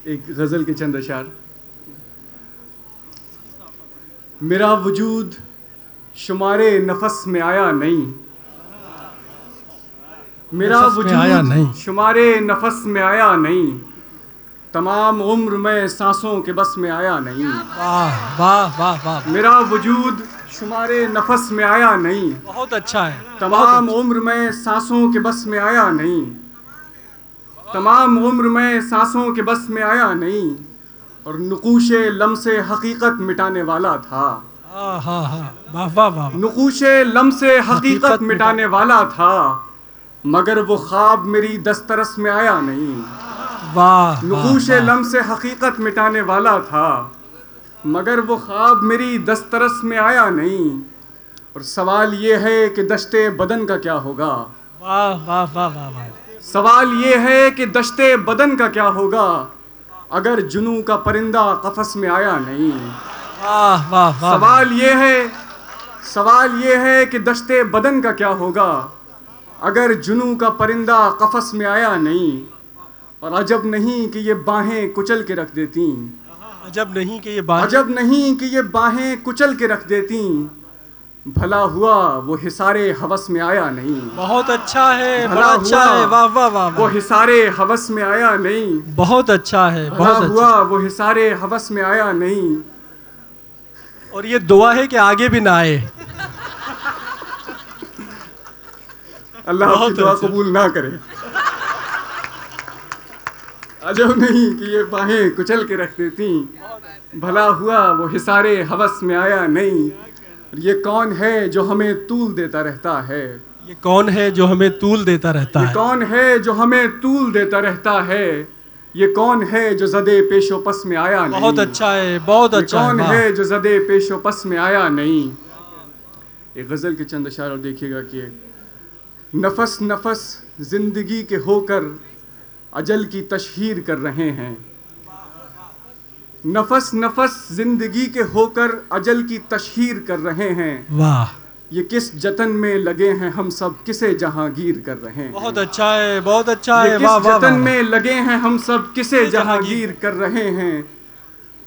ایک غزل کے چند اشعار. میرا وجود شمارے نفس میں آیا نہیں، میرا وجود شمارے نفس میں آیا نہیں، تمام عمر میں سانسوں کے بس میں آیا نہیں. واہ واہ واہ واہ، میرا وجود شمارے نفس میں آیا نہیں، بہت اچھا ہے. تمام عمر میں سانسوں کے بس میں آیا نہیں، تمام عمر میں سانسوں کے بس میں آیا نہیں، اور نقوش لمس حقیقت مٹانے والا تھا. ہاں ہاں ہاں، واہ واہ واہ، نقوش لمس حقیقت مٹانے والا تھا، مگر وہ خواب میری دسترس میں آیا نہیں. واہ، نقوش لمس حقیقت مٹانے والا تھا، مگر وہ خواب میری دسترس میں آیا نہیں. اور سوال یہ ہے کہ دشت بدن کا کیا ہوگا، واہ واہ واہ واہ واہ، سوال یہ ہے کہ دشت بدن کا کیا ہوگا اگر جنوں کا پرندہ قفس میں آیا نہیں. واہ واہ واہ، سوال یہ ہے کہ دشت بدن کا کیا ہوگا اگر جنوں کا پرندہ قفس میں آیا نہیں. اور عجب نہیں کہ یہ باہیں کچل کے رکھ دیتی، عجب نہیں کہ یہ بات، عجب نہیں کہ یہ باہیں کچل کے رکھ دیتی، بھلا ہوا وہ حصارِ ہوس میں آیا نہیں. بہت اچھا ہے، بڑا بھلا اچھا ہے، واہ واہ واہ وہ واہ، حصارِ ہوس میں آیا نہیں، بہت اچھا ہے، بھلا بہت ہوا اچھا. وہ حصارِ ہوس میں آیا نہیں. اور یہ دعا ہے کہ آگے بھی نہ آئے. اللہ آپ کی بہت دعا اچھا. قبول نہ کرے. عجب نہیں کہ یہ باہیں کچل کے رکھ دیتی، بھلا ہوا وہ حصارِ ہوس میں آیا نہیں. یہ کون ہے جو ہمیں طول دیتا رہتا ہے، یہ کون ہے جو ہمیں طول دیتا رہتا یہ ہے. کون ہے جو ہمیں طول دیتا رہتا ہے، یہ کون ہے جو زدے پیش و پس میں آیا نہیں. بہت اچھا ہے، بہت یہ اچھا ہے، کون واہ. ہے جو زدے پیش و پس میں آیا نہیں. ایک غزل کے چند اشعار اور دیکھیے گا کہ نفس نفس زندگی کے ہو کر اجل کی تشہیر کر رہے ہیں، نفس نفس زندگی کے ہو کر اجل کی تشہیر کر رہے ہیں. واہ، یہ کس جتن میں لگے ہیں ہم سب کسے جہانگیر کر رہے ہیں. بہت اچھا ہے، بہت اچھا ہے، یہ واہ کس واہ جتن واہ. میں لگے ہیں ہم سب کسے جہانگیر کر رہے ہیں.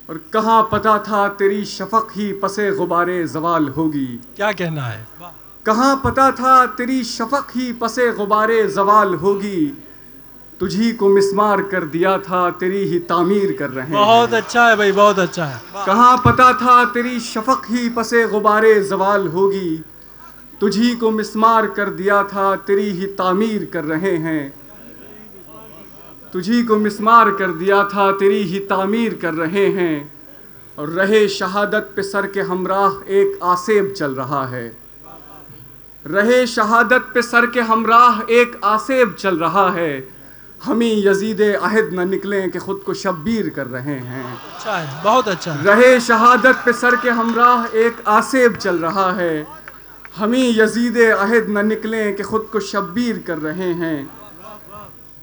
اور کہاں پتہ تھا تیری شفق ہی پس غبار زوال ہوگی، کیا کہنا ہے. کہاں پتہ تھا تیری شفق ہی پس غبار زوال ہوگی. تجھی کو مسمار کر دیا تھا تیری ہی تعمیر کر رہے ہیں. بہت اچھا ہے بھائی، بہت اچھا ہے. کہاں پتہ تھا تیری شفق ہی پس غبار زوال ہوگی. تجھی کو مسمار کر دیا تھا تیری ہی تعمیر کر رہے ہیں. تجھی کو مسمار کر دیا تھا تیری ہی تعمیر کر رہے ہیں. اور رہے شہادت پہ سر کے ہمراہ ایک آسیب چل رہا ہے، رہے شہادت پہ سر کے ہمراہ ایک آسیب چل رہا ہے. ہمیں یزید عہد نہ نکلیں کہ خود کو شبیر کر رہے ہیں. اچھا ہے، بہت اچھا ہے. رہے شہادت پہ سر کے ہمراہ ایک آسیب چل رہا ہے. ہمیں یزید عہد نہ نکلیں کہ خود کو شبیر کر رہے ہیں.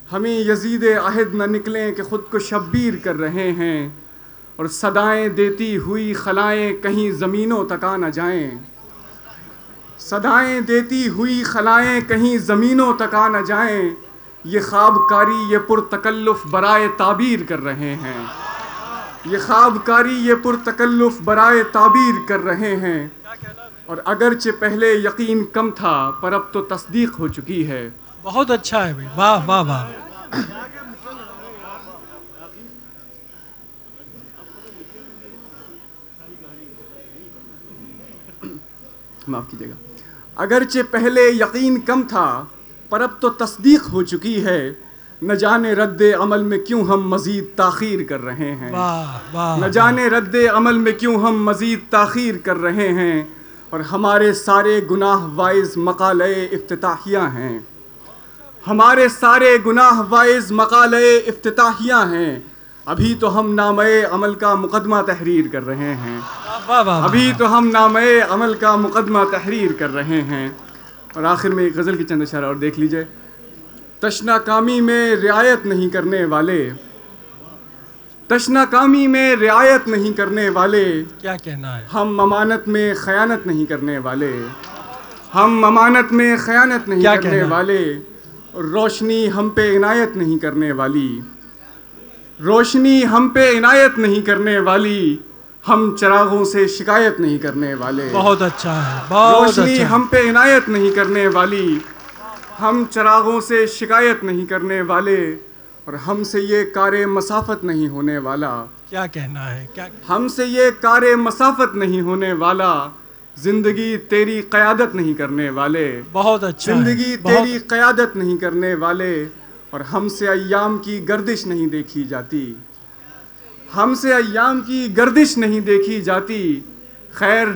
ہمیں یزید عہد نہ نکلیں کہ خود کو شبیر کر رہے ہیں. اور صدائیں دیتی ہوئی خلائیں کہیں زمینوں تک آ نہ جائیں، صدائیں دیتی ہوئی خلائیں کہیں زمینوں تک آ نہ جائیں. یہ خواب کاری یہ پرتکلف برائے تعبیر کر رہے ہیں، یہ خواب کاری یہ پرتکلف برائے تعبیر کر رہے ہیں. اور اگرچہ پہلے یقین کم تھا پر اب تو تصدیق ہو چکی ہے. بہت اچھا ہے بھائی، واہ واہ واہ. معاف کیجیے گا. اگرچہ پہلے یقین کم تھا پر اب تو تصدیق ہو چکی ہے. نہ جانے رد عمل میں کیوں ہم مزید تاخیر کر رہے ہیں، واہ واہ، نہ جانے رد عمل میں کیوں ہم مزید تاخیر کر رہے ہیں. اور ہمارے سارے گناہ وائز مقالۂ افتتاحیہ ہیں، ہمارے سارے گناہ وائز مقالۂ افتتاحیہ ہیں. ابھی تو ہم نامۂ عمل کا مقدمہ تحریر کر رہے ہیں، واہ واہ، ابھی تو ہم نامۂ عمل کا مقدمہ تحریر کر رہے ہیں. اور آخر میں ایک غزل کی چند اشعار اور دیکھ لیجئے. تشنا کامی میں رعایت نہیں کرنے والے، تشنا کامی میں رعایت نہیں کرنے والے، کیا کہنا ہے. ہم امانت میں خیانت نہیں کرنے والے، ہم امانت میں خیانت نہیں کرنے والے. روشنی ہم پہ عنایت نہیں کرنے والی، روشنی ہم پہ عنایت نہیں کرنے والی، ہم چراغوں سے شکایت نہیں کرنے والے۔ بہت اچھا ہے، بہت روشنی اچھا ہم پہ عنایت نہیں کرنے والی، ہم چراغوں سے شکایت نہیں کرنے والے، اور ہم سے یہ کار مسافت نہیں ہونے والا۔ کیا کہنا ہے، کیا ہم سے یہ کار مسافت نہیں ہونے والا، زندگی تیری قیادت نہیں کرنے والے۔ بہت اچھا ہے، زندگی بہت تیری قیادت نہیں کرنے والے، اور ہم سے ایام کی گردش نہیں دیکھی جاتی۔ ہم سے ایام کی گردش نہیں دیکھی جاتی، خیر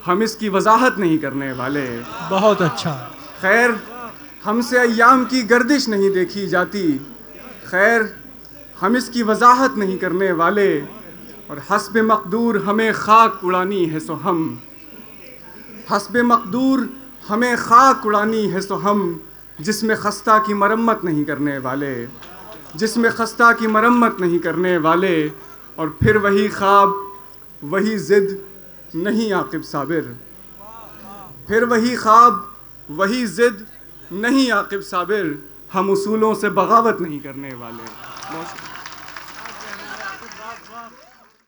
ہم اس کی وضاحت نہیں کرنے والے۔ بہت اچھا ہے۔ خیر ہم سے ایام کی گردش نہیں دیکھی جاتی، خیر ہم اس کی وضاحت نہیں کرنے والے، اور حسب مقدور ہمیں خاک اڑانی ہے سو ہم، حسب مقدور ہمیں خاک اڑانی ہے سو ہم، جس میں خستہ کی مرمت نہیں کرنے والے، جس میں خستہ کی مرمت نہیں کرنے والے، اور پھر وہی خواب وہی ضد نہیں عاقب صابر، پھر وہی خواب وہی ضد نہیں عاقب صابر، ہم اصولوں سے بغاوت نہیں کرنے والے۔